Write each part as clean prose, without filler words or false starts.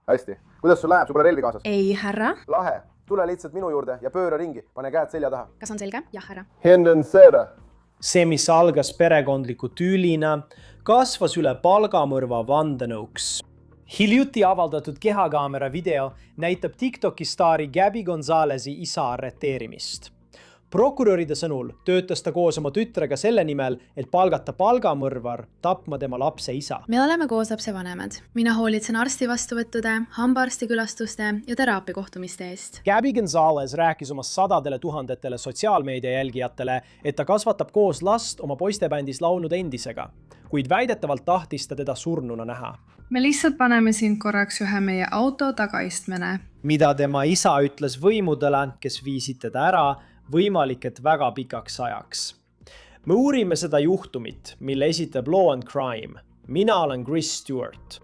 hästi, kuidas sul läheb, sul pole relvi kaasas? Ei, härra. Lahe, tule lihtsalt minu juurde ja pööra ringi, pane käed selja taha. Kas on selge? Jah, härra. See, mis algas perekondliku tüülina, kasvas üle palgamõrva vandenõuks. Hiljuti avaldatud kehakaamera video näitab TikToki staari Gabby Gonzalezi isa arreteerimist. Prokuröride sõnul töötas ta koos oma tütrega selle nimel, et palgata palgamõrvar tapma tema lapse isa. Me oleme koos lapse vanemad. Mina hoolitsen arsti vastuvõttude, hambaarstikülastuste ja teraapikohtumiste eest. Gabby Gonzalez rääkis oma sadadele tuhandetele sotsiaalmeedia jälgijatele, et ta kasvatab koos last oma poistebändis laulnud endisega, kuid väidetavalt tahtis ta teda surnuna näha. Me lihtsalt paneme sind korraks ühe meie auto tagaistmene. Mida tema isa ütles võimudele, kes viisid teda ära, võimalik, et väga pikaks ajaks. Me uurime seda juhtumit, mille esitab Law and Crime. Mina olen Chris Stewart.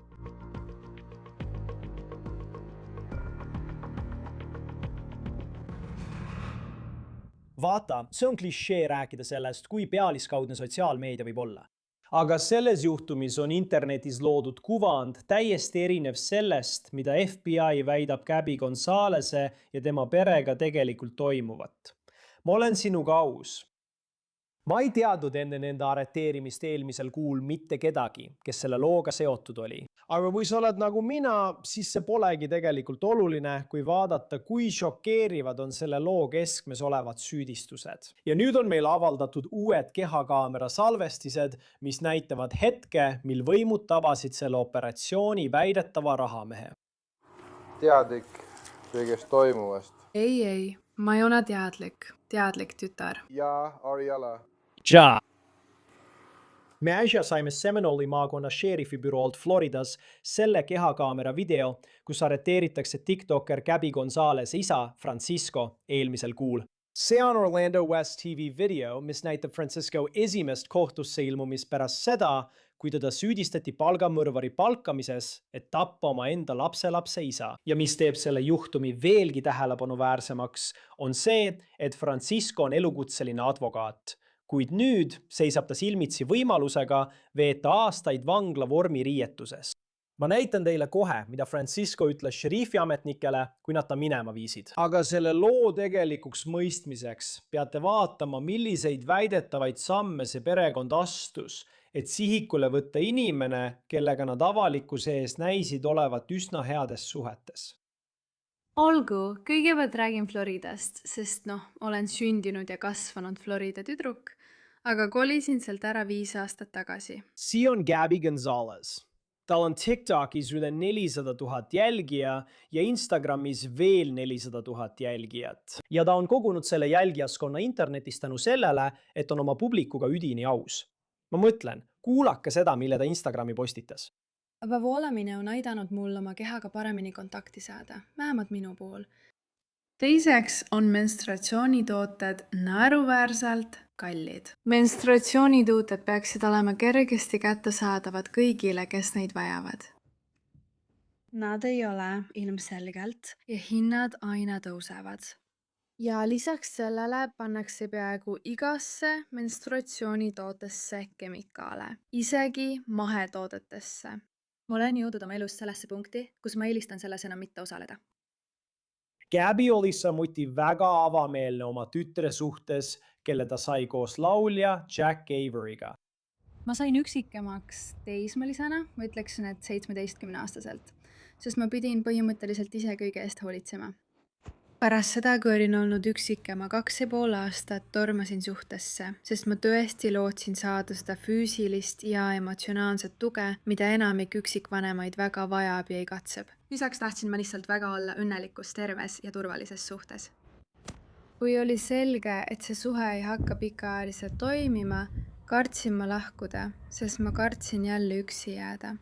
Vaata, see on klišee rääkida sellest, kui pealiskaudne sotsiaalmeedia võib olla. Aga selles juhtumis on internetis loodud kuvand täiesti erinev sellest, mida FBI väidab Gabby Gonzaleze ja tema perega tegelikult toimuvat. Ma olen sinuga aus. Ma ei teadnud enne nende arreteerimist eelmisel kuul mitte kedagi, kes selle looga seotud oli. Aga kui sa oled nagu mina, siis see polegi tegelikult oluline, kui vaadata, kui šokeerivad on selle loo keskmes olevad süüdistused. Ja nüüd on meil avaldatud uued kehakaamera salvestised, mis näitavad hetke, mil võimud tabasid selle operatsiooni väidetava rahamehe. Teadlik kõigest toimuvast. Ei, ma ei ole teadlik tütar. Ja, Ariala. Ja. Me äsja saime Seminole maakonna šerifi büroolt Floridas selle kehakaamera video, kus arreteeritakse TikToker Gabby Gonzalez isa Francisco eelmisel kuul. See on Orlando West TV video, mis näitab Francisco esimest kohtusse ilmumist pärast seda, kui teda süüdistati palgamõrvari palkamises, et tappa oma enda lapselapse isa. Ja mis teeb selle juhtumi veelgi tähelepanuväärsemaks, on see, et Francisco on elukutseline advokaat. Kuid nüüd seisab ta silmitsi võimalusega veeta aastaid vangla vormiriietuses. Ma näitan teile kohe, mida Francisco ütles šerifiametnikele, kui nad ta minema viisid. Aga selle loo tegelikuks mõistmiseks peate vaatama, milliseid väidetavaid samme see perekond astus, et sihikule võtta inimene, kellega nad avalikkuse ees näisid olevat üsna heades suhetes. Olgu, kõigepealt räägin Floridast, sest olen sündinud ja kasvanud Florida tüdruk, aga kolisin sealt ära 5 aastat tagasi. See on Gabby Gonzalez. Tal on TikTokis üle 400 000 jälgija ja Instagramis veel 400 000 jälgijat. Ja ta on kogunud selle jälgijaskonna internetis tänu sellele, et on oma publikuga üdini aus. Ma mõtlen, kuulake seda, mille ta Instagrami postitas. Aga voolamine on aidanud mul oma kehaga paremini kontakti saada, vähemalt minu pool. Teiseks on menstratsioonitooted naeruväärselt kallid. Menstratsioonitooted peaksid olema kergesti kättesaadavad kõigile, kes neid vajavad. Nad ei ole ilmselgelt ja hinnad aina tõusevad. Ja lisaks sellele pannakse peaaegu igasse menstratsioonitootesse kemikaale, isegi mahetoodetesse. Ma olen jõudnud oma elus sellesse punkti, kus ma eelistan selles enam mitte osaleda. Gabby oli samuti väga avameelne oma tütre suhtes, kelle ta sai koos laulja Jack Averyga. Ma sain üksikemaks teismelisena, ma ütleksin, et 17-aastaselt, sest ma pidin põhimõtteliselt ise kõige eest hoolitsema. Pärast seda, kui olin olnud üksikema 2,5 aastat, tormasin suhtesse, sest ma tõesti lootsin saada seda füüsilist ja emotsionaalset tuge, mida enamik üksikvanemaid väga vajab ja igatseb. Lisaks tahtsin ma lihtsalt väga olla õnnelikus, terves ja turvalises suhtes. Kui oli selge, et see suhe ei hakka pikaajaliselt toimima, kartsin ma lahkuda, sest ma kartsin jälle üksi jääda.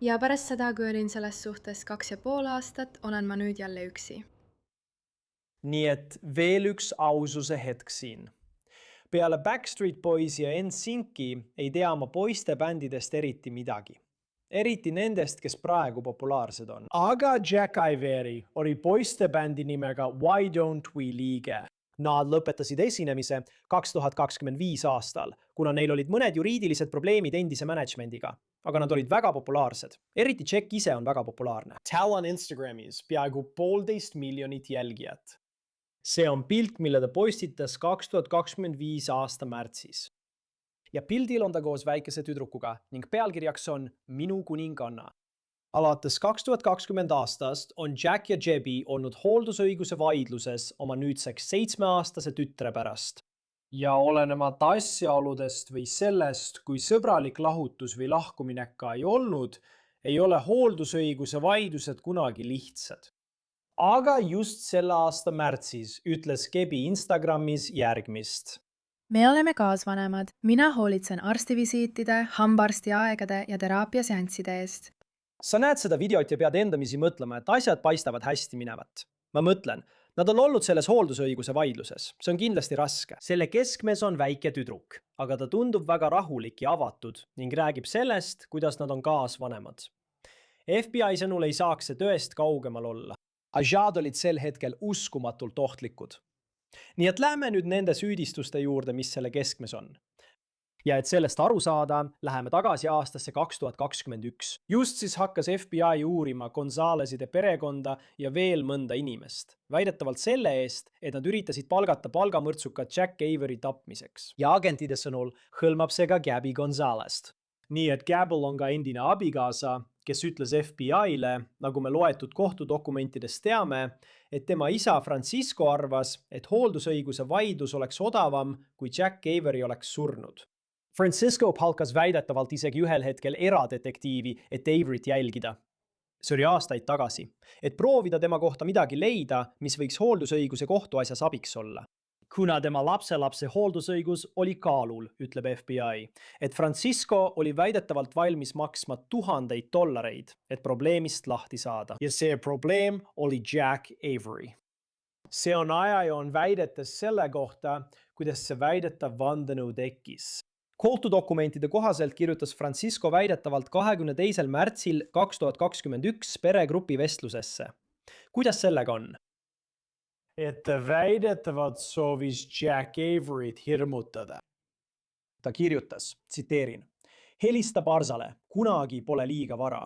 Ja pärast seda, kui olin selles suhtes 2,5 aastat, olen ma nüüd jälle üksi. Nii et veel üks aususe hetk siin. Peale Backstreet Boys ja NSYNC'i ei tea ma poiste bändidest eriti midagi. Eriti nendest, kes praegu populaarsed on. Aga Jack Avery oli poiste bändi nimega Why Don't We liige. Nad lõpetasid esinemise 2025 aastal, kuna neil olid mõned juriidilised probleemid endise managemendiga, aga nad olid väga populaarsed. Eriti Jack ise on väga populaarne. Tal on Instagramis peaaegu 1,5 miljonit jälgijat. See on pilt, mille ta postitas 2025 aasta märtsis. Ja pildil on ta koos väikese tüdrukuga ning pealkirjaks on Minu kuninganna. Alates 2020 aastast on Jack ja Jebi olnud hooldusõiguse vaidluses oma nüüdseks 7-aastase tütre pärast. Ja olenemata asjaoludest või sellest, kui sõbralik lahutus või lahkuminek ka ei olnud, ei ole hooldusõiguse vaidlused kunagi lihtsad. Aga just selle aasta märtsis ütles Gabi Instagramis järgmist. Me oleme kaasvanemad. Mina hoolitsen arstivisiitide, hambaarstiaegade ja teraapiaseansside eest. Sa näed seda videot ja pead endamisi mõtlema, et asjad paistavad hästi minevat. Ma mõtlen, nad on olnud selles hooldusõiguse vaidluses. See on kindlasti raske. Selle keskmes on väike tüdruk, aga ta tundub väga rahulik ja avatud ning räägib sellest, kuidas nad on kaasvanemad. FBI sõnul ei saaks see tõest kaugemal olla. Ajad olid sel hetkel uskumatult ohtlikud. Nii et lähme nüüd nende süüdistuste juurde, mis selle keskmes on. Ja et sellest aru saada, läheme tagasi aastasse 2021. Just siis hakkas FBI uurima Gonzaleside perekonda ja veel mõnda inimest. Väidetavalt selle eest, et nad üritasid palgata palgamõrtsukat Jack Avery tapmiseks. Ja agentide sõnul hõlmab see ka Gabi Gonzalest. Nii et Gabil on ka endine abikaasa, kes ütles FBI-le, nagu me loetud kohtudokumentidest teame, et tema isa Francisco arvas, et hooldusõiguse vaidlus oleks odavam, kui Jack Avery oleks surnud. Francisco palkas väidetavalt isegi ühel hetkel eradetektiivi, et Averyt jälgida. See oli aastaid tagasi, et proovida tema kohta midagi leida, mis võiks hooldusõiguse kohtuasjas abiks olla. Kuna tema lapselapse hooldusõigus oli kaalul, ütleb FBI, et Francisco oli väidetavalt valmis maksma $1000, et probleemist lahti saada. Ja see probleem oli Jack Avery. See on ajajoon väidetes selle kohta, kuidas see väidetav vandenõu tekkis. Kohtudokumentide kohaselt kirjutas Francisco väidetavalt 22. märtsil 2021 peregrupi vestlusesse. Kuidas sellega on? Et ta väidetavalt soovis Jack Averyt hirmutada. Ta kirjutas, tsiteerin, helista Barsale, kunagi pole liiga vara.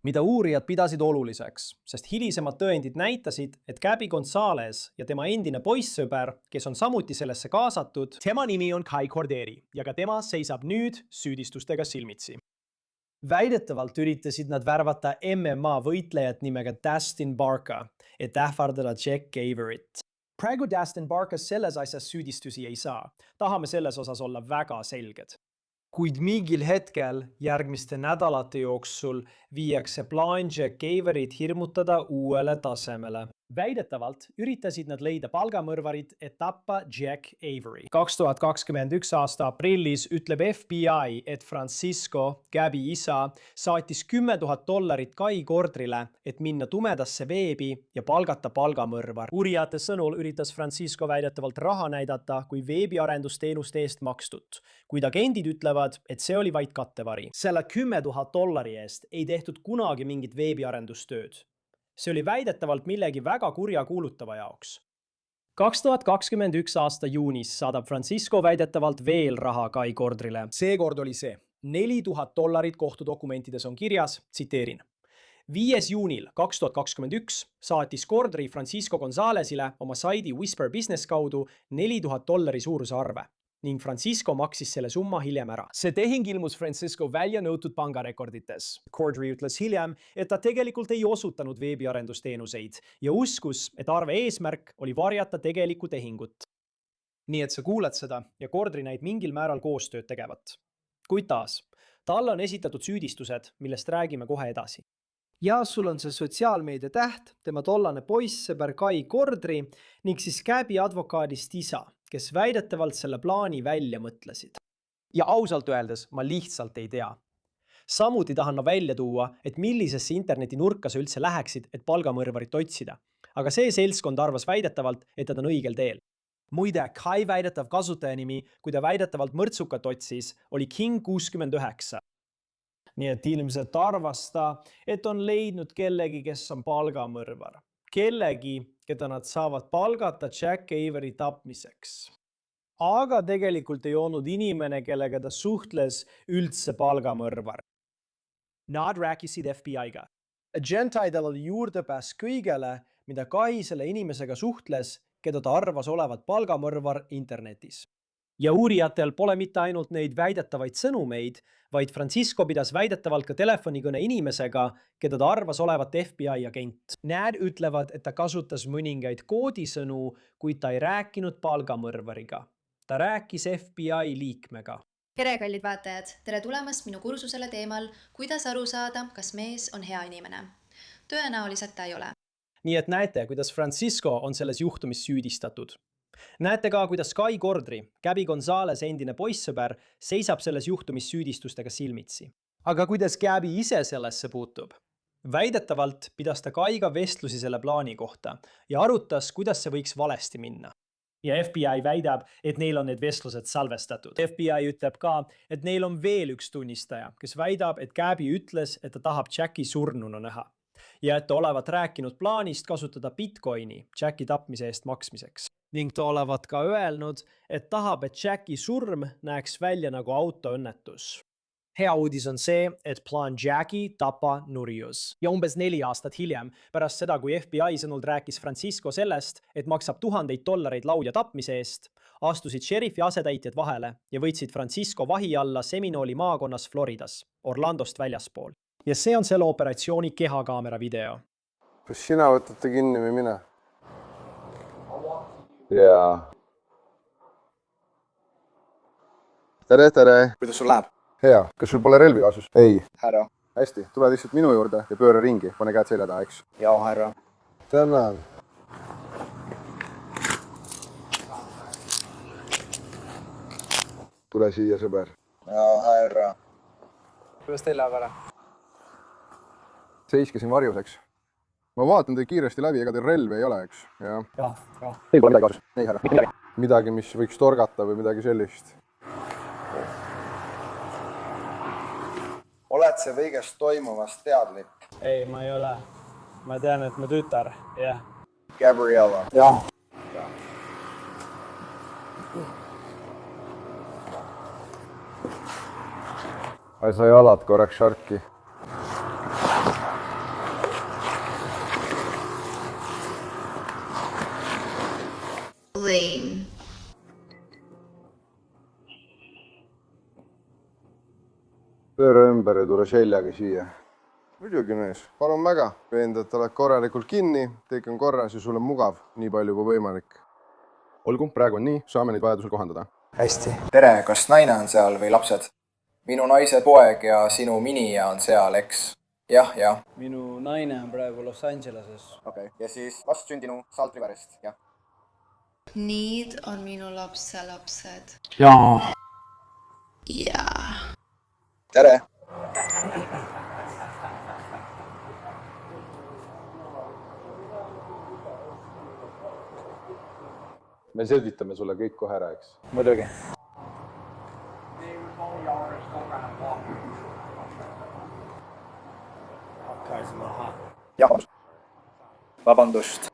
Mida uurijad pidasid oluliseks, sest hilisemad tõendid näitasid, et Gabi Gonzales ja tema endine poissõber, kes on samuti sellesse kaasatud, tema nimi on Kai Corderi ja ka tema seisab nüüd süüdistustega silmitsi. Väidetavalt üritasid nad värvata MMA võitlejat nimega Dustin Barca, et ähvardada Jack Averyt. Praegu Dustin Barcas selles asjas süüdistusi ei saa. Tahame selles osas olla väga selged. Kuid mingil hetkel järgmiste nädalate jooksul viiakse plaan Jack Averyt hirmutada uuele tasemele. Väidetavalt üritasid nad leida palgamõrvarit, et tappa Jack Avery. 2021 aasta aprillis ütleb FBI, et Francisco, Gabi isa, saatis $10,000 Kai Cordrile, et minna tumedasse veebi ja palgata palgamõrvar. Uurijate sõnul üritas Francisco väidetavalt raha näidata kui veebiarendusteenuste eest makstut, kuid agendid ütlevad, et see oli vaid kattevari. Selle $10,000 eest ei tehtud kunagi mingit veebiarendustööd. See oli väidetavalt millegi väga kurja kuulutava jaoks. 2021 aasta juunis saadab Francisco väidetavalt veel raha Kai Cordrile. Seekord oli see. $4,000 kohtudokumentides on kirjas, tsiteerin. 5. juunil 2021 saatis Cordri Francisco Gonzalesile oma saidi Whisper Business kaudu $4,000 suuruse arve ning Francisco maksis selle summa hiljem ära. See tehing ilmus Francisco välja nõutud pangarekordites. Cordri ütles hiljem, et ta tegelikult ei osutanud veebiarendusteenuseid ja uskus, et arve eesmärk oli varjata tegelikku tehingut. Nii et sa kuulad seda ja Cordri näib mingil määral koostööd tegevat. Kuid taas, talle on esitatud süüdistused, millest räägime kohe edasi. Ja sul on see sotsiaalmeedia täht, tema tollane poissõber Kai Cordri ning siis Gabi advokaadist isa, kes väidetavalt selle plaani välja mõtlesid. Ja ausalt öeldes ma lihtsalt ei tea. Samuti tahan ma välja tuua, et millisesse internetinurka sa üldse läheksid, et palgamõrvarit otsida. Aga see seltskond arvas väidetavalt, et nad on õigel teel. Muide, Kai väidetav kasutajanimi, kui ta väidetavalt mõrtsukat otsis, oli King69. Nii et ilmselt arvas ta, et on leidnud kellegi, kes on palgamõrvar. kellegi, keda nad saavad palgata Jack Avery tapmiseks. Aga tegelikult ei olnud inimene, kellega ta suhtles üldse palgamõrvar. Nad rääkisid FBI-ga. Agentaidel oli juurdepääs kõigele, mida Kai selle inimesega suhtles, keda ta arvas olevat palgamõrvar internetis. Ja uurijatel pole mitte ainult neid väidetavaid sõnumeid, vaid Francisco pidas väidetavalt ka telefonikõne inimesega, keda ta arvas olevat FBI agent. Nad ütlevad, et ta kasutas mõningaid koodisõnu, kuid ta ei rääkinud palgamõrvariga. Ta rääkis FBI liikmega. Tere, kallid vaatajad! Tere tulemast minu kursusele teemal, kuidas aru saada, kas mees on hea inimene. Tõenäoliselt ta ei ole. Nii et näete, kuidas Francisco on selles juhtumis süüdistatud. Näete ka, kuidas Kai Kordri, Gabby Gonzalez endine poissõber, seisab selles juhtumis süüdistustega silmitsi. Aga kuidas Gabby ise sellesse puutub? Väidetavalt pidas ta Kaiga vestlusi selle plaani kohta ja arutas, kuidas see võiks valesti minna. Ja FBI väidab, et neil on need vestlused salvestatud. FBI ütleb ka, et neil on veel üks tunnistaja, kes väidab, et Gabby ütles, et ta tahab Jacki surnuna näha. Ja et ta olevat rääkinud plaanist kasutada Bitcoini Jacki tapmise eest maksmiseks. Ning ta olevat ka öelnud, et tahab, et Jacki surm näeks välja nagu autoõnnetus. Hea uudis on see, et plaan Jacki tapa nurjus. Ja umbes 4 aastat hiljem, pärast seda, kui FBI sõnul rääkis Francisco sellest, et maksab $1000 laudja tapmise eest, astusid šerifi asetäitjad vahele ja võtsid Francisco vahi alla Seminole maakonnas Floridas, Orlandost väljaspool. Ja see on selle operatsiooni kehakaamera video. Kas sina võtate kinni või mina? Jaa. Tere! Kuidas sul läheb? Hea. Kas sul pole relvi kasus? Ei. Härra. Hästi. Tule lihtsalt minu juurde ja pööra ringi. Pane käed selja taha, eks? Jaa, härra. Tänan. Tule siia, sõber. Jaa, härra. Kuidas teil läheb ära? Seiske siin varjus, eks? Ma vaatan teid kiiresti läbi, ega teil relvi ei ole, eks? Jah. Teil pole midagi kasus? Ei, härra. Midagi, mis võiks torgata või midagi sellist. Oled see kõigest toimuvast teadlik? Ei, ma ei ole. Ma tean, et mu tütar, jah. Gabriella. Jah. Ai, sa jalad korraks šarki. Lame. Pööra ümber ja tule seljaga siia. Muidugi mees, palun väga. Veenda, et oled korralikult kinni, kõik on korras ja sul on mugav, nii palju kui võimalik. Olgu, praegu on nii, saame neid vajadusel kohandada. Hästi. Tere, kas naine on seal või lapsed? Minu naise poeg ja sinu minija on seal, eks? Jah. Minu naine on praegu Los Angeleses. Okei. Ja siis vastsündinu Salt Riverist, jah. Need on minu lapselapsed. Jaa. Jaa. Tere! Me selvitame sulle kõik kohe ära, eks? Muidugi. Jah, vabandust.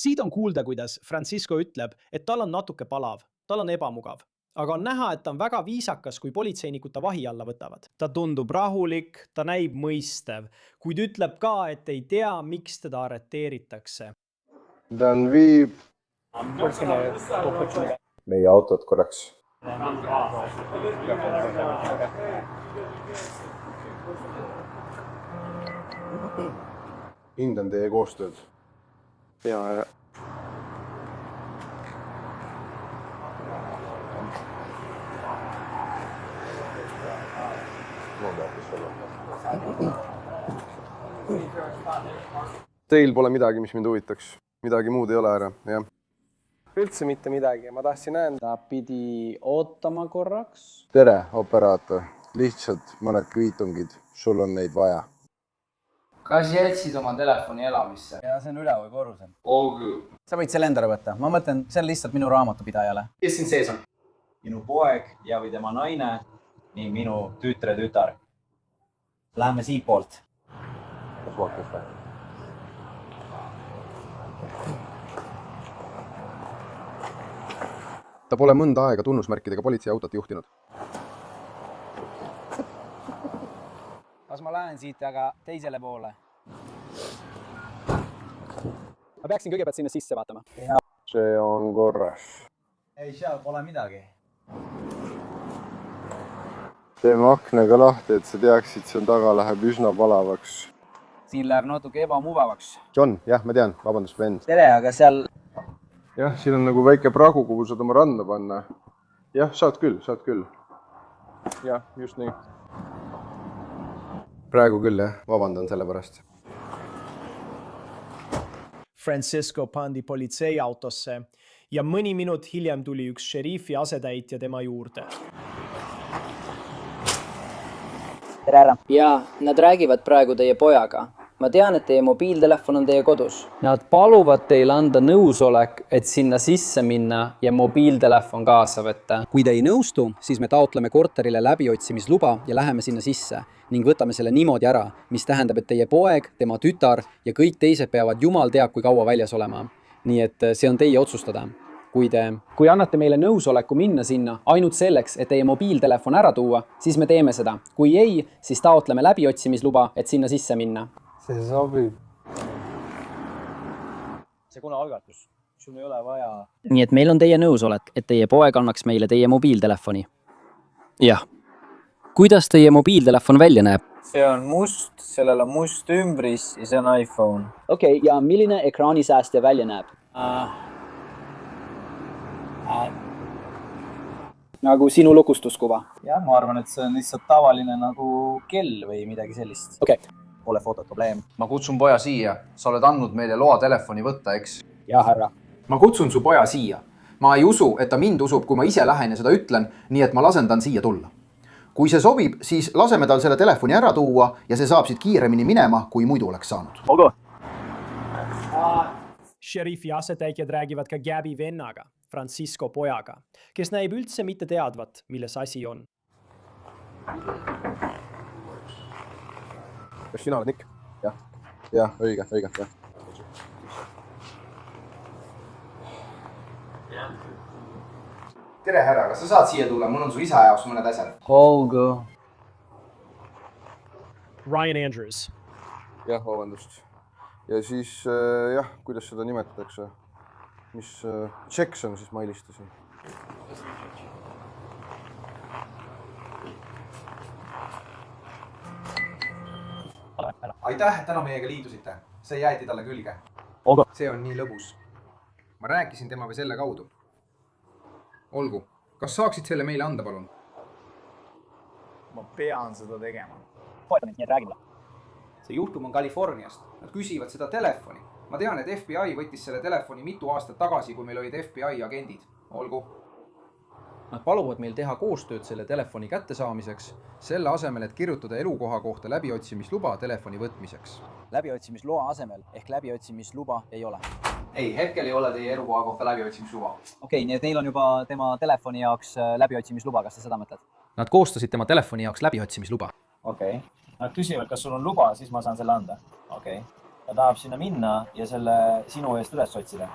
Siit on kuulda, kuidas Francisco ütleb, et tal on natuke palav, tal on ebamugav. Aga on näha, et ta on väga viisakas, kui politseinikud ta vahi alla võtavad. Ta tundub rahulik, ta näib mõistev, kuid ütleb ka, et ei tea, miks teda arreteeritakse. Dan viib meie autot korraks. Hindan teie koostööd. Jaa. Teil pole midagi, mis mind huvitaks. Midagi muud ei ole ära, jah. Üldse mitte midagi. Ma tahtsin öelda, ta pidi ootama korraks. Tere, operaator. Lihtsalt mõned kviitungid. Sul on neid vaja. Kas jätsid oma telefoni elamisse? Ja see on üleval korrusel. Olgu. Sa võid selle endale võtta. Ma mõtlen, see on lihtsalt minu raamatupidajale. Kes siin sees on? Minu poeg ja või tema naine ning minu tütre tütar. Läheme siit poolt. Kas vaatas või? Ta pole mõnda aega tunnusmärkidega politseiautot juhtinud. Kas ma lähen siit aga teisele poole? Ma peaksin kõigepealt sinna sisse vaatama. See on korras. Ei, seal pole midagi. Teeme aknaga lahti, et sa teaksid, see taga läheb üsna palavaks. Siin läheb natuke ebamuvavaks. John, jah, ma tean, vabandust, vend. Tere, aga seal... Jah, siin on nagu väike pragu, kuhu saad oma randa panna. Jah, saad küll. Jah, just nii. Praegu küll, jah, vabandan selle pärast. Francisco pandi politseiautosse ja mõni minut hiljem tuli üks šerifi asetäitja tema juurde. Tere ära. Jaa, nad räägivad praegu teie pojaga. Ma tean, et teie mobiiltelefon on teie kodus. Nad paluvad teil anda nõusolek, et sinna sisse minna ja mobiiltelefon kaasa võtta. Kui te ei nõustu, siis me taotleme korterile läbiotsimisluba ja läheme sinna sisse ning võtame selle niimoodi ära, mis tähendab, et teie poeg, tema tütar ja kõik teised peavad jumal teab kui kaua väljas olema. Nii et see on teie otsustada. Kui annate meile nõusoleku minna sinna ainult selleks, et teie mobiiltelefon ära tuua, siis me teeme seda. Kui ei, siis taotleme läbiotsimisluba, et sinna sisse minna. See sobib. See kuna algatus. Sul ei ole vaja... Nii et meil on teie nõusolek, et teie poeg annaks meile teie mobiiltelefoni. Jah. Kuidas teie mobiiltelefon välja näeb? See on must, sellel on must ümbris ja see on iPhone. Okei, ja milline ekraanisäästja välja näeb? Nagu sinu lukustuskuva. Jah, ma arvan, et see on lihtsalt tavaline nagu kell või midagi sellist. Okei. Pole fotot probleem. Ma kutsun poja siia. Sa oled andnud meile loa telefoni võtta, eks? Jah, härra. Ma kutsun su poja siia. Ma ei usu, et ta mind usub, kui ma ise lähen ja seda ütlen, nii et ma lasen tan siia tulla. Kui see sobib, siis laseme tal selle telefoni ära tuua ja see saab siit kiiremini minema, kui muidu oleks saanud. Olgu. Šerifi asetäitjad räägivad ka Gabi vennaga, Francisco pojaga, kes näib üldse mitte teadvat, milles asi on. Kas sina oled Nick? Jah, õige, jah. Tere, härra, kas sa saad siia tulla? Mul on su isa jaoks mõned asjad. Olgu. Ryan Andrews. Jah, vabandust. Ja siis, kuidas seda nimetatakse? Mis Jackson siis ma helistasin? Aitäh, et täna meiega liidusite. See jäeti talle külge. Olgu. See on nii lõbus. Ma rääkisin tema või selle kaudu. Olgu. Kas saaksid selle meile anda, palun? Ma pean seda tegema. Poeta mind, nii et räägime. See juhtum on Californiast. Nad küsivad seda telefoni. Ma tean, et FBI võttis selle telefoni mitu aastat tagasi, kui meil olid FBI agendid. Olgu. Nad paluvad meil teha koostööd selle telefoni kättesaamiseks, selle asemel, et kirjutada elukoha kohta läbiotsimisluba telefoni võtmiseks. Läbiotsimisloa asemel ehk läbiotsimisluba ei ole. Ei, hetkel ei ole teie elukoha kohta läbiotsimisluba. Okei, nii et neil on juba tema telefoni jaoks läbiotsimisluba, kas sa seda mõtled? Nad koostasid tema telefoni jaoks läbiotsimisluba. Okei. Nad küsivad, kas sul on luba, siis ma saan selle anda. Okei. Ta tahab sinna minna ja selle sinu eest üles otsida.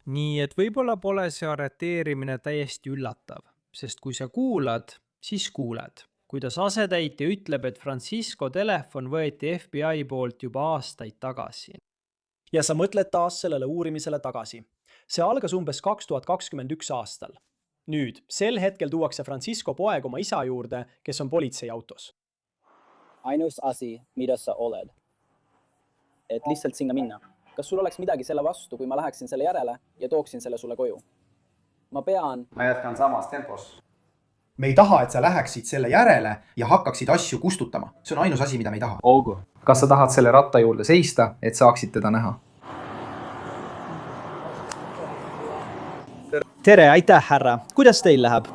Nii et võib-olla pole see arreteerimine täiesti üllatav, sest kui sa kuulad, siis kuuled, kuidas asetäitja ütleb, et Francisco telefon võeti FBI poolt juba aastaid tagasi. Ja sa mõtled taas sellele uurimisele tagasi. See algas umbes 2021 aastal. Nüüd, sel hetkel tuuakse Francisco poeg oma isa juurde, kes on politseiautos. Ainus asi, mida sa oled. Et lihtsalt sinna minna. Kas sul oleks midagi selle vastu, kui ma läheksin selle järele ja tooksin selle sulle koju? Ma jätkan samas tempos. Me ei taha, et sa läheksid selle järele ja hakkaksid asju kustutama. See on ainus asi, mida me ei taha. Olgu. Kas sa tahad selle ratta juurde seista, et saaksid teda näha? Tere, aitäh, härra. Kuidas teil läheb?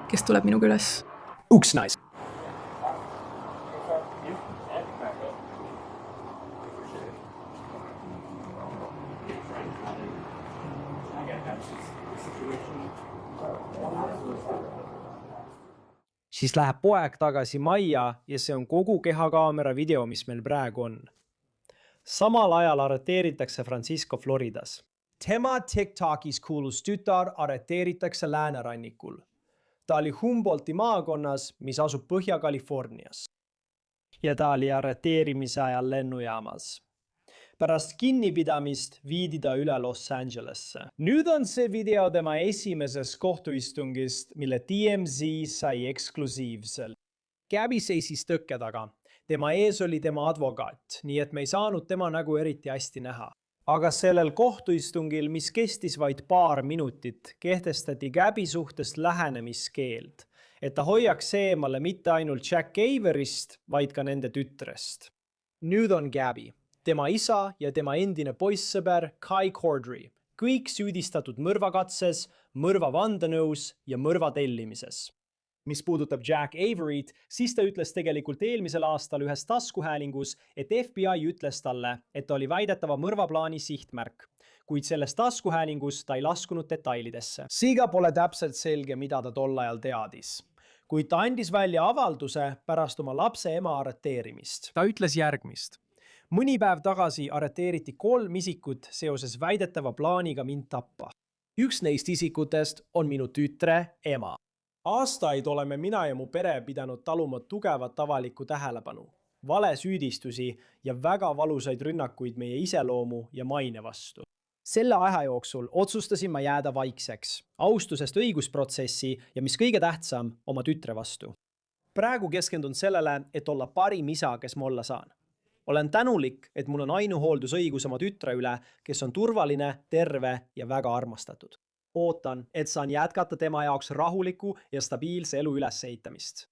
kes tuleb minuga üles. Uks nice. Siis läheb poeg tagasi majja ja see on kogu kehakaamera video, mis meil praegu on. Samal ajal arreteeritakse Francisco Floridas. Tema TikTokis kuulus tütar arreteeritakse läänerannikul. Ta oli Humboldti maakonnas, mis asub Põhja-Californias. Ja ta oli arreteerimise ajal lennujaamas. Pärast kinnipidamist viidi ta üle Los Angelesse. Nüüd on see video tema esimesest kohtuistungist, mille TMZ sai eksklusiivselt. Gabby seisis tõkke taga. Tema ees oli tema advokaat, nii et me ei saanud tema nägu eriti hästi näha. Aga sellel kohtuistungil, mis kestis vaid paar minutit, kehtestati Gabby suhtest lähenemiskeeld, et ta hoiaks eemale mitte ainult Jack Averyst, vaid ka nende tütrest. Nüüd on Gabby, tema isa ja tema endine poissõber Kai Cordry, kõik süüdistatud mõrvakatses, mõrva vandenõus ja mõrva tellimises. Mis puudutab Jack Averyt, siis ta ütles tegelikult eelmisel aastal ühes taskuhäälingus, et FBI ütles talle, et ta oli väidetava mõrvaplaani sihtmärk, kuid selles taskuhäälingus ta ei laskunud detailidesse. Seega pole täpselt selge, mida ta tol ajal teadis. Kuid ta andis välja avalduse pärast oma lapse ema arreteerimist. Ta ütles järgmist. Mõni päev tagasi arreteeriti 3 isikut seoses väidetava plaaniga mind tappa. Üks neist isikutest on minu tütre ema. Aastaid oleme mina ja mu pere pidanud taluma tugevat avalikku tähelepanu, valesüüdistusi ja väga valusaid rünnakuid meie iseloomu ja maine vastu. Selle aja jooksul otsustasin ma jääda vaikseks, austusest õigusprotsessi ja mis kõige tähtsam, oma tütre vastu. Praegu keskendun sellele, et olla parim isa, kes ma olla saan. Olen tänulik, et mul on ainuhooldusõigus oma tütre üle, kes on turvaline, terve ja väga armastatud. Ootan, et saan jätkata tema jaoks rahuliku ja stabiilse elu ülesehitamist.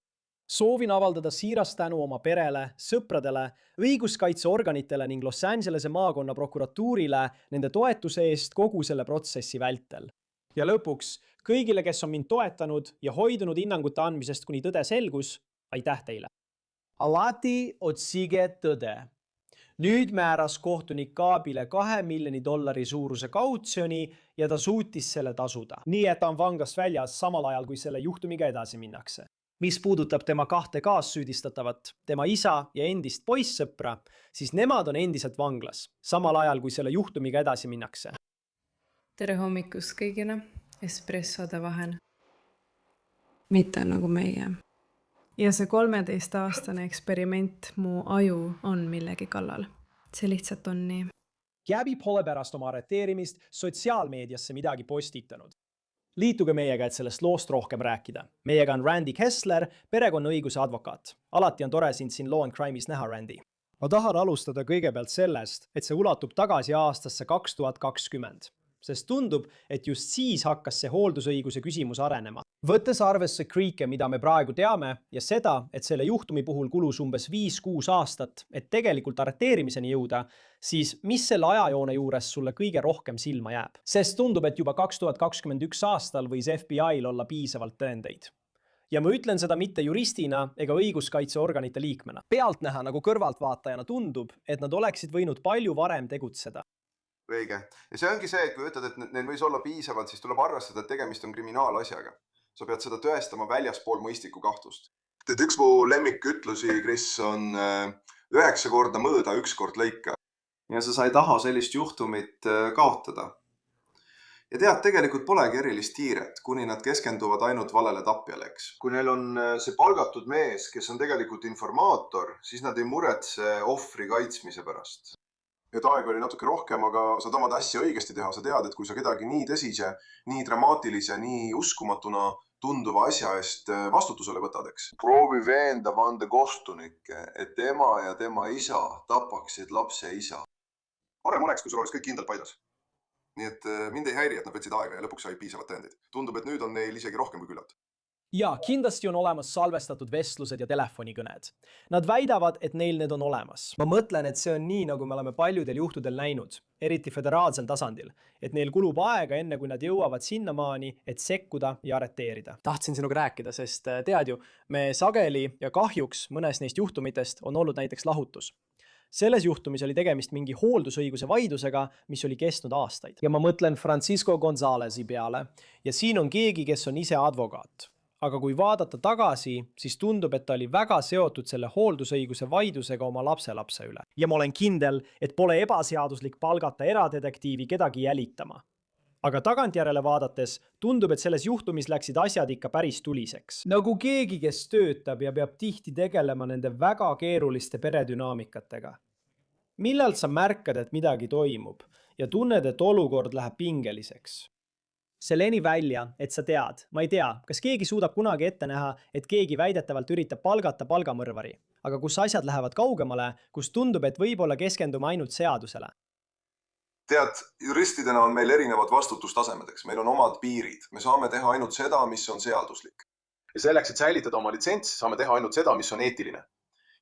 Soovin avaldada siirast tänu oma perele, sõpradele, õiguskaitseorganitele ning Los Angelese maakonna prokuratuurile nende toetuse eest kogu selle protsessi vältel. Ja lõpuks, kõigile, kes on mind toetanud ja hoidunud hinnangute andmisest kuni tõde selgus, aitäh teile. Alati otsige tõde. Nüüd määras kohtunik Gaabile $2 miljoni suuruse kautsjoni ja ta suutis selle tasuda. Nii et ta on vangast väljas samal ajal, kui selle juhtumiga edasi minnakse. Mis puudutab tema 2 kaassüüdistatavat, tema isa ja endist poissõpra, siis nemad on endiselt vanglas, samal ajal, kui selle juhtumiga edasi minnakse. Tere hommikust kõigile, espressode vahen. Mitte nagu meie. Ja see 13-aastane eksperiment mu aju on millegi kallal. See lihtsalt on nii. Gabby pole pärast oma arreteerimist sotsiaalmeediasse midagi postitanud. Liituge meiega, et sellest loost rohkem rääkida. Meiega on Randy Kessler, perekonnaõiguse advokaat. Alati on tore sind siin Law and Crime'is näha, Randy. Ma tahan alustada kõigepealt sellest, et see ulatub tagasi aastasse 2020. Sest tundub, et just siis hakkas see hooldusõiguse küsimus arenema. Võttes arvesse kriike, mida me praegu teame ja seda, et selle juhtumi puhul kulus umbes 5-6 aastat, et tegelikult arreteerimiseni jõuda, siis mis selle ajajoone juures sulle kõige rohkem silma jääb? Sest tundub, et juba 2021 aastal võis FBI'l olla piisavalt tõendeid. Ja ma ütlen seda mitte juristina ega õiguskaitseorganite liikmena. Pealtnäha nagu kõrvaltvaatajana tundub, et nad oleksid võinud palju varem tegutseda. Õige. Ja see ongi see, et kui ütled, et neil võis olla piisavalt, siis tuleb arvestada, et tegemist on kriminaalasjaga. Sa pead seda tõestama väljaspool mõistlikku kahtlust. Üks mu lemmikütlusi, Chris, on 9 korda mõõda, 1 kord lõika. Ja sa ei taha sellist juhtumit kaotada. Ja tead, tegelikult polegi erilist kiiret, kuni nad keskenduvad ainult valele tapjale, eks. Kui neil on see palgatud mees, kes on tegelikult informaator, siis nad ei muretse ohvri kaitsmise pärast. Et aeg oli natuke rohkem, aga sa tahad asja õigesti teha. Sa tead, et kui sa kedagi nii tõsise, nii dramaatilise, nii uskumatuna tunduva asja eest vastutusele võtad, eks. Proovi veenda vandekohtunikke, et tema ja tema isa tapaksid lapse isa. Parem oleks, kui sul oleks kõik kindlalt paidas. Nii et mind ei häiri, et nad võtsid aega ja lõpuks sai piisavalt tõendeid. Tundub, et nüüd on neil isegi rohkem kui küllalt. Ja kindlasti on olemas salvestatud vestlused ja telefonikõned. Nad väidavad, et neil need on olemas. Ma mõtlen, et see on nii, nagu me oleme paljudel juhtudel näinud, eriti föderaalsel tasandil, et neil kulub aega enne, kui nad jõuavad sinnamaani, et sekkuda ja arreteerida. Tahtsin sinuga rääkida, sest tead ju, me sageli ja kahjuks mõnes neist juhtumitest on olnud näiteks lahutus. Selles juhtumis oli tegemist mingi hooldusõiguse vaidlusega, mis oli kestnud aastaid. Ja ma mõtlen Francisco Gonzalezi peale ja siin on keegi, kes on ise advokaat. Aga kui vaadata tagasi, siis tundub, et ta oli väga seotud selle hooldusõiguse vaidlusega oma lapselapse üle. Ja ma olen kindel, et pole ebaseaduslik palgata eradetektiivi kedagi jälitama. Aga tagantjärele vaadates tundub, et selles juhtumis läksid asjad ikka päris tuliseks. Nagu keegi, kes töötab ja peab tihti tegelema nende väga keeruliste peredünaamikatega. Millal sa märkad, et midagi toimub ja tunned, et olukord läheb pingeliseks? See leni välja, et sa tead, ma ei tea, kas keegi suudab kunagi ette näha, et keegi väidetavalt üritab palgata palgamõrvari, aga kus asjad lähevad kaugemale, kus tundub, et võib-olla keskendume ainult seadusele. Tead, juristidena on meil erinevad vastutustasemedeks, meil on omad piirid. Me saame teha ainult seda, mis on seaduslik. Ja selleks, et säilitada oma litsents, saame teha ainult seda, mis on eetiline.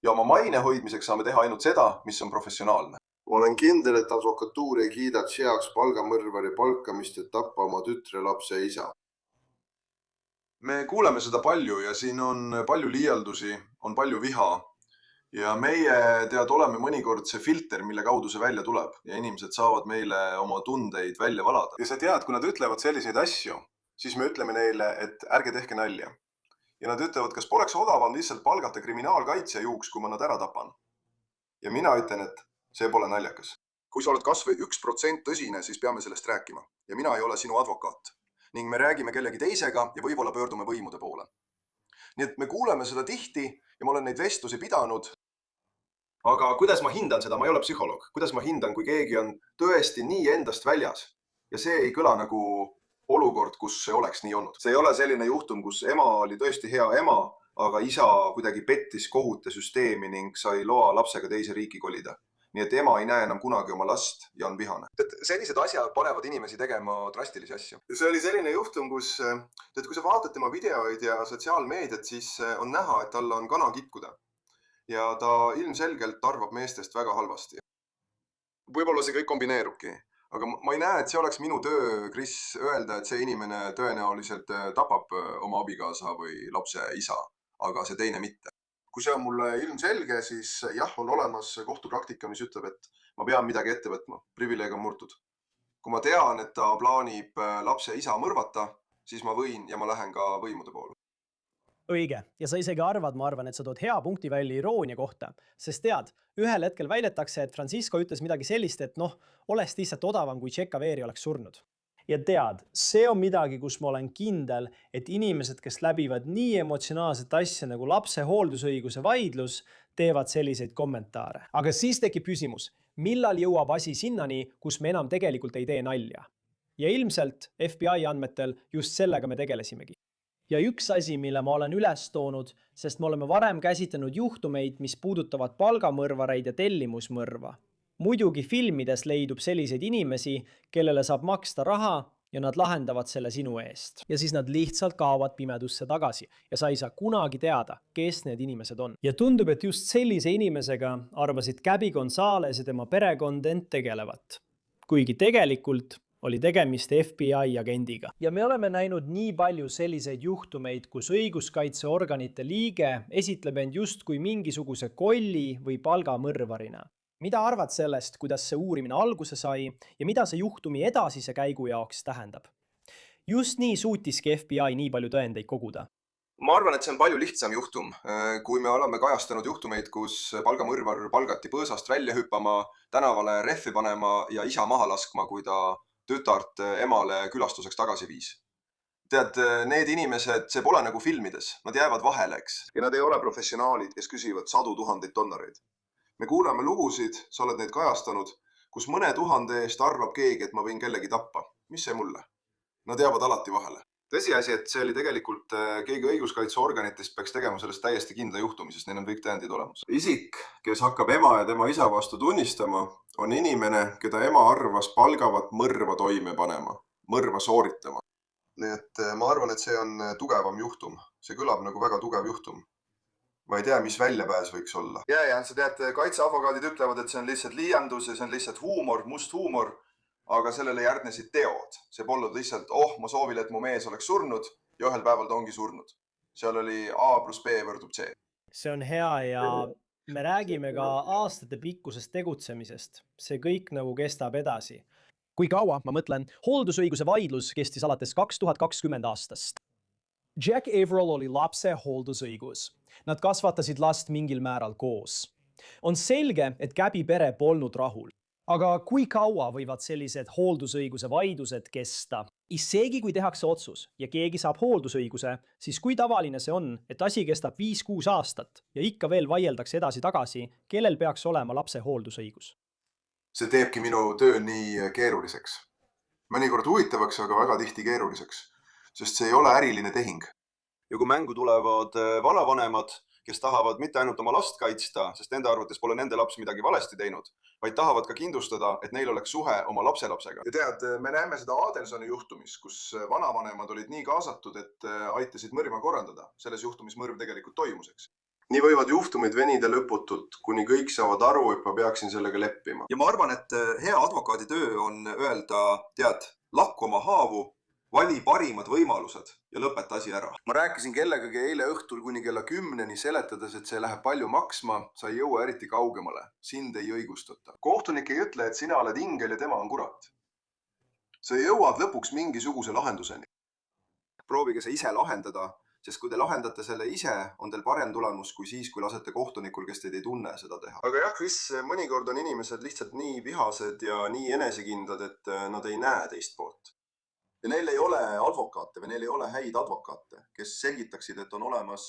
Ja oma maine hoidmiseks saame teha ainult seda, mis on professionaalne. Ma olen kindel, et advokatuur ei kiida heaks palgamõrvari palkamist, et tappa oma tütre lapse isa. Me kuuleme seda palju ja siin on palju liialdusi, on palju viha. Ja meie tead oleme mõnikord see filter, mille kaudu see välja tuleb ja inimesed saavad meile oma tundeid välja valada. Ja sa tead, kui nad ütlevad selliseid asju, siis me ütleme neile, et ärge tehke nalja. Ja nad ütlevad, kas poleks odavam lihtsalt palgata kriminaalkaitse juhuks, kui ma nad ära tapan. Ja mina ütlen, et see pole naljakas. Kui sa oled kas või 1% tõsine, siis peame sellest rääkima. Ja mina ei ole sinu advokaat. Ning me räägime kellegi teisega ja võib-olla pöördume võimude poole. Nii et me kuuleme seda tihti ja ma olen neid vestlusi pidanud. Aga kuidas ma hindan seda? Ma ei ole psühholoog. Kuidas ma hindan, kui keegi on tõesti nii endast väljas? Ja see ei kõla nagu olukord, kus see oleks nii olnud. See ei ole selline juhtum, kus ema oli tõesti hea ema, aga isa kuidagi pettis kohute süsteemi ning sai loa lapsega teise riiki kolida. Nii et ema ei näe enam kunagi oma last ja on vihane. Sellised asjad panevad inimesi tegema drastilisi asju. See oli selline juhtum, kus kui sa vaatad tema videoid ja sotsiaalmeediat, siis on näha, et tal on kana kitkuda. Ja ta ilmselgelt arvab meestest väga halvasti. Võib-olla see kõik kombineerubki, aga ma ei näe, et see oleks minu töö, Kris, öelda, et see inimene tõenäoliselt tapab oma abikaasa või lapse isa, aga see teine mitte. Kui see on mulle ilmselge, siis jah, on olemas kohtupraktika, mis ütleb, et ma pean midagi ette võtma. Privileeg on murtud. Kui ma tean, et ta plaanib lapse isa mõrvata, siis ma võin ja ma lähen ka võimude poole. Õige. Ja sa isegi arvad, ma arvan, et sa tood hea punkti välja iroonia kohta. Sest tead, ühel hetkel väidetakse, et Francisco ütles midagi sellist, et oleks lihtsalt odavam, kui Che Guevara oleks surnud. Ja tead, see on midagi, kus ma olen kindel, et inimesed, kes läbivad nii emotsionaalset asja nagu lapse hooldusõiguse vaidlus, teevad selliseid kommentaare. Aga siis tekib küsimus, millal jõuab asi sinnani, kus me enam tegelikult ei tee nalja? Ja ilmselt FBI andmetel just sellega me tegelesimegi. Ja üks asi, mille ma olen üles toonud, sest me oleme varem käsitlenud juhtumeid, mis puudutavad palgamõrvareid ja tellimusmõrva. Muidugi filmides leidub selliseid inimesi, kellele saab maksta raha ja nad lahendavad selle sinu eest. Ja siis nad lihtsalt kaovad pimedusse tagasi ja sa ei saa kunagi teada, kes need inimesed on. Ja tundub, et just sellise inimesega arvasid Gabby Gonzalez ja tema perekond end tegelevat. Kuigi tegelikult oli tegemist FBI agendiga. Ja me oleme näinud nii palju selliseid juhtumeid, kus õiguskaitseorganite liige esitleb end just kui mingisuguse kolli või palgamõrvarina. Mida arvad sellest, kuidas see uurimine alguse sai ja mida see juhtumi edasise käigu jaoks tähendab? Just nii suutiski FBI nii palju tõendeid koguda. Ma arvan, et see on palju lihtsam juhtum. Kui me oleme kajastanud juhtumeid, kus palgamõrvar palgati põõsast välja hüppama, tänavale rehvi panema ja isa maha laskma, kui ta tütart emale külastuseks tagasi viis. Tead, need inimesed, see pole nagu filmides. Nad jäävad vahele, eks. Ja nad ei ole professionaalid, kes küsivad $100,000. Me kuuleme lugusid, sa oled neid kajastanud, kus mõne tuhande eest arvab keegi, et ma võin kellegi tappa. Mis see mulle? Nad jäävad alati vahele. Tõsiasi, et see oli tegelikult keegi õiguskaitseorganitest peaks tegema sellest täiesti kindla juhtumi, sest neil on kõik tõendid olemas. Isik, kes hakkab ema ja tema isa vastu tunnistama, on inimene, keda ema arvas palgavat mõrva toime panema, mõrva sooritama. Nii et ma arvan, et see on tugevam juhtum. See kõlab nagu väga tugev juhtum. Ma ei tea, mis väljapääs võiks olla. Ja, sa tead, kaitseadvokaadid ütlevad, et see on lihtsalt liiandus ja see on lihtsalt huumor, must huumor, aga sellele järgnesid teod. See polnud lihtsalt, ma soovin, et mu mees oleks surnud ja ühel päeval ta ongi surnud. Seal oli A plus B võrdub C. See on hea ja me räägime ka aastate pikkusest tegutsemisest. See kõik nagu kestab edasi. Kui kaua, ma mõtlen, hooldusõiguse vaidlus kestis alates 2020 aastast. Jack Averill oli lapse hooldusõigus. Nad kasvatasid last mingil määral koos. On selge, et Gabi pere polnud rahul. Aga kui kaua võivad sellised hooldusõiguse vaidlused kesta? Isegi kui tehakse otsus ja keegi saab hooldusõiguse, siis kui tavaline see on, et asi kestab 5-6 aastat ja ikka veel vaieldakse edasi-tagasi, kellel peaks olema lapse hooldusõigus? See teebki minu töö nii keeruliseks. Mõnikord huvitavaks, aga väga tihti keeruliseks, sest see ei ole äriline tehing. Ja kui mängu tulevad vanavanemad, kes tahavad mitte ainult oma last kaitsta, sest nende arvates pole nende laps midagi valesti teinud, vaid tahavad ka kindlustada, et neil oleks suhe oma lapselapsega. Ja tead, me näeme seda Adelsoni juhtumis, kus vanavanemad olid nii kaasatud, et aitasid mõrva korraldada. Selles juhtumis mõrv tegelikult toimuseks. Nii võivad juhtumid venida lõputult, kuni kõik saavad aru, et ma peaksin sellega leppima. Ja ma arvan, et hea advokaadi töö on öelda, tead, lakku oma haavu, vali parimad võimalused ja lõpeta asi ära. Ma rääkisin kellegagi eile õhtul kuni kella 10 seletades, et see läheb palju maksma, sa ei jõua eriti kaugemale. Sind ei õigustata. Kohtunik ei ütle, et sina oled ingel ja tema on kurat. Sa jõuad lõpuks mingisuguse lahenduseni. Proovige see ise lahendada, sest kui te lahendate selle ise, on teil parem tulemus kui siis, kui lasete kohtunikul, kes teid ei tunne seda teha. Aga jah, Chris, mõnikord on inimesed lihtsalt nii vihased ja nii enesekindlad, et nad ei näe teist poolt. Ja neil ei ole advokaate või neil ei ole häid advokaate, kes selgitaksid, et on olemas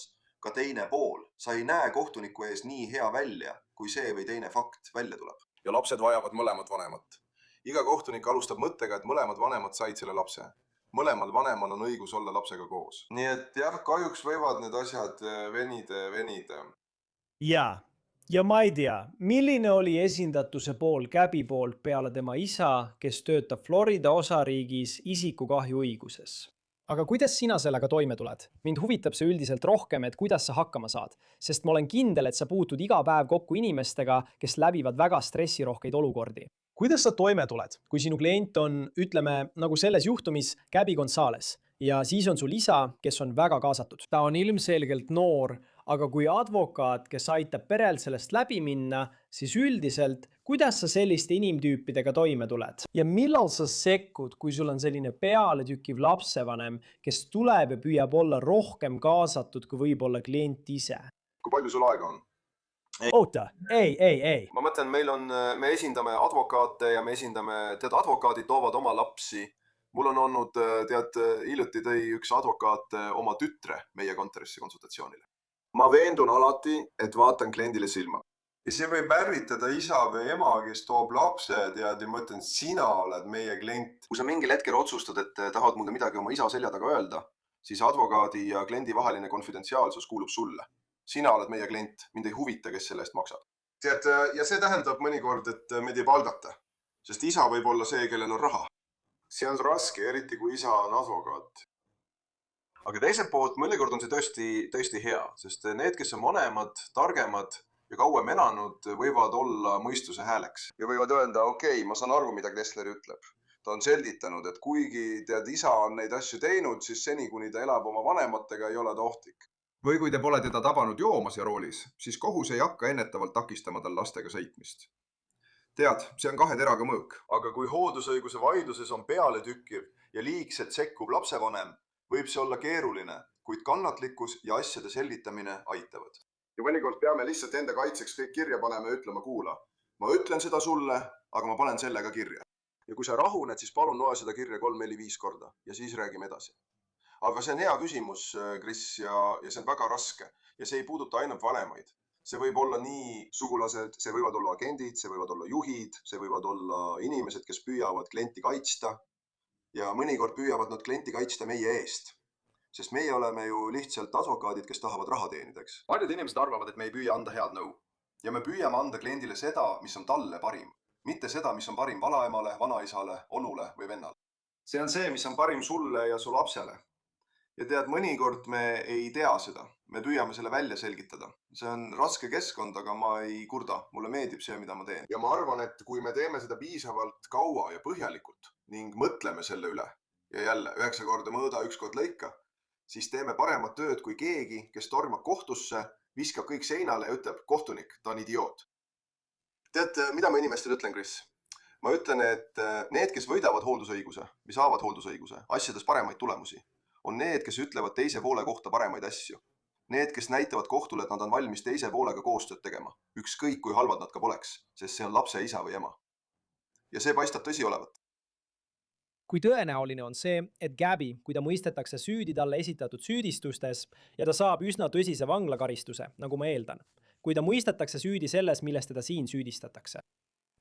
ka teine pool. Sa ei näe kohtuniku ees nii hea välja, kui see või teine fakt välja tuleb. Ja lapsed vajavad mõlemad vanemat. Iga kohtunik alustab mõttega, et mõlemad vanemad said selle lapse. Mõlemal vanemal on õigus olla lapsega koos. Nii et jah, kahjuks võivad need asjad venida. Ja ma ei tea, milline oli esindatuse pool Gabi poolt peale tema isa, kes töötab Florida osariigis isikukahjuõiguses. Aga kuidas sina sellega toime tuled? Mind huvitab see üldiselt rohkem, et kuidas sa hakkama saad, sest ma olen kindel, et sa puutud iga päev kokku inimestega, kes läbivad väga stressirohkeid olukordi. Kuidas sa toime tuled, kui sinu klient on, ütleme, nagu selles juhtumis Gabi Gonzales ja siis on sul isa, kes on väga kaasatud? Ta on ilmselgelt noor, aga kui advokaat, kes aitab perel sellest läbi minna, siis üldiselt, kuidas sa selliste inimtüüpidega toime tuled? Ja millal sa sekkud, kui sul on selline pealetükkiv lapsevanem, kes tuleb ja püüab olla rohkem kaasatud kui võib-olla klient ise? Kui palju sul aega on? Oota, ei. Ma mõtlen, me esindame advokaate ja me esindame, tead, advokaadid toovad oma lapsi. Mul on olnud, tead, hiljuti tõi üks advokaat oma tütre meie kontorisse konsultatsioonile. Ma veendun alati, et vaatan kliendile silma. Ja see võib ärritada isa või ema, kes toob lapse, tead, ja mõtlen, sina oled meie klient. Kui sa mingil hetkel otsustad, et tahad mulle midagi oma isa selja taga öelda, siis advokaadi ja kliendi vaheline konfidentsiaalsus kuulub sulle. Sina oled meie klient, mind ei huvita, kes selle eest maksab. Tead, ja see tähendab mõnikord, et meid ei palgata, sest isa võib olla see, kellel on raha. See on raske, eriti kui isa on advokaat. Aga teiselt poolt mõnikord on see tõesti hea, sest need, kes on vanemad, targemad ja kauem elanud, võivad olla mõistuse hääleks. Ja võivad öelda, okei, ma saan aru, mida Kressler ütleb. Ta on selgitanud, et kuigi tead, isa on neid asju teinud, siis seni, kuni ta elab oma vanematega, ei ole ta ohtlik. Või kui te pole teda tabanud joomas ja roolis, siis kohus ei hakka ennetavalt takistama tal lastega sõitmist. Tead, see on 2 teraga mõõk, aga kui hooldusõiguse vaidluses on pealetükkiv ja liigselt sekkub lapsevanem, võib see olla keeruline, kuid kannatlikkus ja asjade selgitamine aitavad. Ja mõnikord peame lihtsalt enda kaitseks kõik kirja panema ja ütlema, kuula. Ma ütlen seda sulle, aga ma panen selle ka kirja. Ja kui sa rahuned, siis palun loe seda kirja 3, 4, 5 korda ja siis räägime edasi. Aga see on hea küsimus, Chris, ja see on väga raske. Ja see ei puuduta ainult vanemaid. See võib olla nii sugulased, see võivad olla agendid, see võivad olla juhid, see võivad olla inimesed, kes püüavad klienti kaitsta. Ja mõnikord püüavad nad klienti kaitsta meie eest. Sest meie oleme ju lihtsalt advokaadid, kes tahavad raha teenideks. Paljud inimesed arvavad, et me ei püüa anda head nõu. Ja me püüame anda kliendile seda, mis on talle parim. Mitte seda, mis on parim vanaemale, vanaisale, onule või vennale. See on see, mis on parim sulle ja su lapsele. Ja tead, mõnikord me ei tea seda. Me püüame selle välja selgitada. See on raske keskkond, aga ma ei kurda. Mulle meeldib see, mida ma teen. Ja ma arvan, et kui me teeme seda piisavalt kaua ja põhjalikult ning mõtleme selle üle ja jälle 9 korda mõõda, 1 kord lõika, siis teeme paremat tööd kui keegi, kes tormab kohtusse, viskab kõik seinale ja ütleb, kohtunik, ta on idioot. Tead, mida ma inimestele ütlen, Chris? Ma ütlen, et need, kes võidavad hooldusõiguse või saavad hooldusõiguse, asjades paremaid tulemusi, on need, kes ütlevad teise poole kohta paremaid asju. Need, kes näitavad kohtule, et nad on valmis teise poolega koostööd tegema. Ükskõik kui halvad nad ka poleks, sest see on lapse isa või ema. Ja see paistab tõsi olevat. Kui tõenäoline on see, et Gabby, kui ta mõistetakse süüdi talle esitatud süüdistustes ja ta saab üsna tõsise vanglakaristuse, nagu ma eeldan, kui ta mõistetakse süüdi selles, milles teda siin süüdistatakse.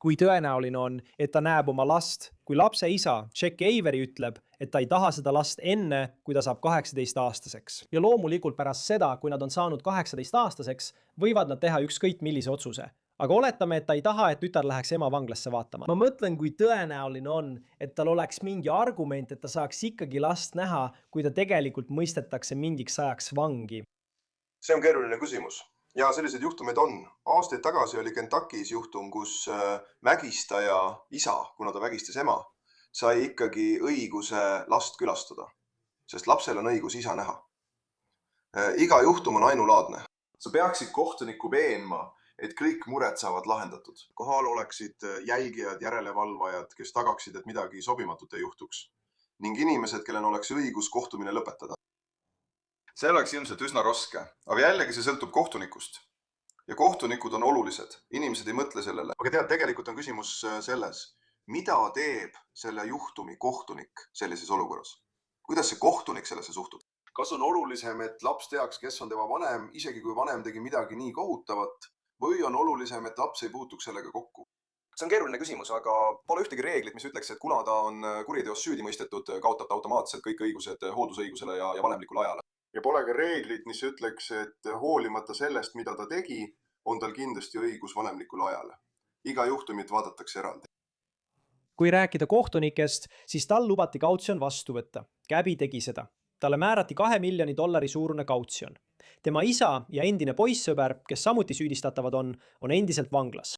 Kui tõenäoline on, et ta näeb oma last, kui lapse isa, Jack Avery ütleb, et ta ei taha seda last enne, kui ta saab 18-aastaseks. Ja loomulikult pärast seda, kui nad on saanud 18-aastaseks, võivad nad teha ükskõik millise otsuse. Aga oletame, et ta ei taha, et tütar läheks ema vanglasse vaatama. Ma mõtlen, kui tõenäoline on, et tal oleks mingi argument, et ta saaks ikkagi last näha, kui ta tegelikult mõistetakse mingiks ajaks vangi. See on keeruline küsimus. Ja sellised juhtumeid on. Aastaid tagasi oli Kentuckys juhtum, kus vägistaja isa, kuna ta vägistas ema, sai ikkagi õiguse last külastada, sest lapsel on õigus isa näha. Iga juhtum on ainulaadne. Sa peaksid kohtuniku veenma, et kõik mured saavad lahendatud. Kohal oleksid jälgijad, järelevalvajad, kes tagaksid, et midagi sobimatut ei juhtuks. Ning inimesed, kellel oleks õigus kohtumine lõpetada. See oleks ilmselt üsna raske, aga jällegi see sõltub kohtunikust. Ja kohtunikud on olulised, inimesed ei mõtle sellele. Aga tead, tegelikult on küsimus selles, mida teeb selle juhtumi kohtunik sellises olukorras? Kuidas see kohtunik sellesse suhtub? Kas on olulisem, et laps teaks, kes on tema vanem, isegi kui vanem tegi midagi nii kohutavat, või on olulisem, et laps ei puutuks sellega kokku? See on keeruline küsimus, aga pole ühtegi reeglit, mis ütleks, et kuna ta on kuriteos süüdi mõistetud, kaotab ta automaatselt kõik õigused hooldusõigusele ja vanemlikule ajale. Ja pole ka reeglit, mis ütleks, et hoolimata sellest, mida ta tegi, on tal kindlasti õigus vanemlikule ajale. Iga juhtumit vaadatakse eraldi. Kui rääkida kohtunikest, siis tal lubati kautsjon vastu võtta. Gabby tegi seda. Talle määrati $2 miljoni suurune kautsjon. Tema isa ja endine poissõber, kes samuti süüdistatavad on endiselt vanglas.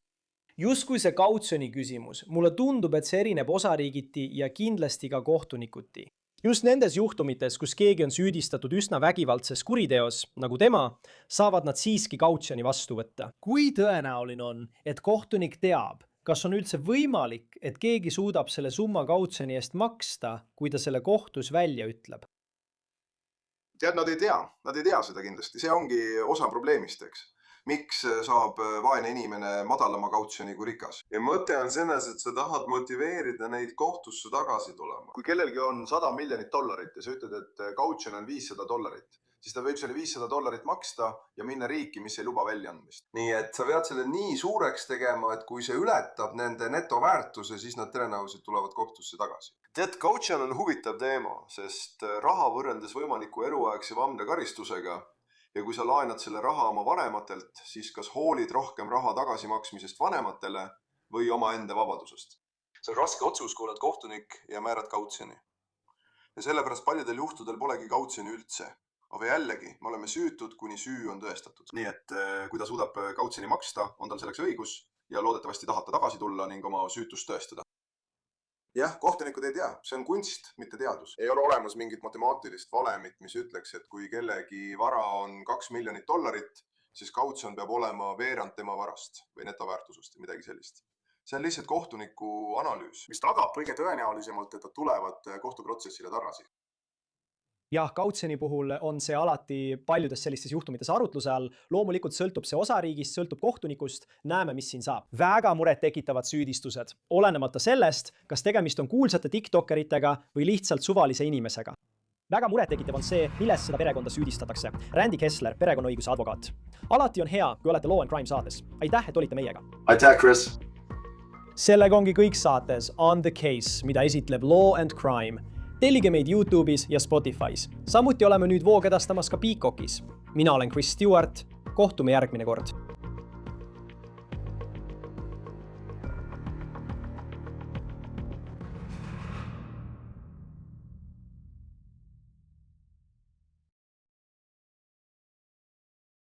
Justkui see kautsjoni küsimus. Mulle tundub, et see erineb osariigiti ja kindlasti ka kohtunikuti. Just nendes juhtumites, kus keegi on süüdistatud üsna vägivaldses kuriteos, nagu tema, saavad nad siiski kautsjoni vastu võtta. Kui tõenäoline on, et kohtunik teab, kas on üldse võimalik, et keegi suudab selle summa kautsjoni eest maksta, kui ta selle kohtus välja ütleb? Tead, nad ei tea seda kindlasti. See ongi osa probleemist, eks. Miks saab vaene inimene madalama kautsjoni kui rikas? Ja mõte on selles, et sa tahad motiveerida neid kohtusse tagasi tulema. Kui kellelgi on $100 miljonit ja sa ütled, et kautsjon on $500, siis ta võib selle $500 maksta ja minna riiki, mis ei luba väljaandmist. Nii et sa pead selle nii suureks tegema, et kui see ületab nende netoväärtuse, siis nad tõenäoliselt tulevad kohtusse tagasi. Tead, kautsjon on huvitav teema, sest raha võrreldes võimaliku eluaegse vanglakaristustega. Ja kui sa laenad selle raha oma vanematelt, siis kas hoolid rohkem raha tagasimaksmisest vanematele või oma enda vabadusest? See on raske otsus, kui oled kohtunik ja määrad kautsjoni. Ja sellepärast paljudel juhtudel polegi kautsjoni üldse. Aga jällegi, me oleme süütud, kuni süü on tõestatud. Nii et kui ta suudab kautsjoni maksta, on tal selleks õigus ja loodetavasti tahab ta tagasi tulla ning oma süütust tõestada. Jah, kohtunikud ei tea. See on kunst, mitte teadus. Ei ole olemas mingit matemaatilist valemit, mis ütleks, et kui kellegi vara on $2 miljonit, siis kautsjon peab olema veerand tema varast või netoväärtusest või midagi sellist. See on lihtsalt kohtuniku analüüs, mis tagab kõige tõenäolisemalt, et nad tulevad kohtuprotsessile tagasi. Jah, kautsjoni puhul on see alati paljudes sellistes juhtumites arutluse all. Loomulikult sõltub see osariigist, sõltub kohtunikust. Näeme, mis siin saab. Väga muret tekitavad süüdistused. Olenemata sellest, kas tegemist on kuulsate tiktokeritega või lihtsalt suvalise inimesega. Väga muret tekitav on see, milles seda perekonda süüdistatakse. Randy Kessler, perekonnaõiguse advokaat. Alati on hea, kui olete Law and Crime saates. Aitäh, et olite meiega. Aitäh, Chris. Sellega ongi kõik saates On the Case, mida esitleb Law and Crime. Tellige meid YouTube'is ja Spotify's. Samuti oleme nüüd voogedastamas ka Peacockis. Mina olen Chris Stewart. Kohtume järgmine kord.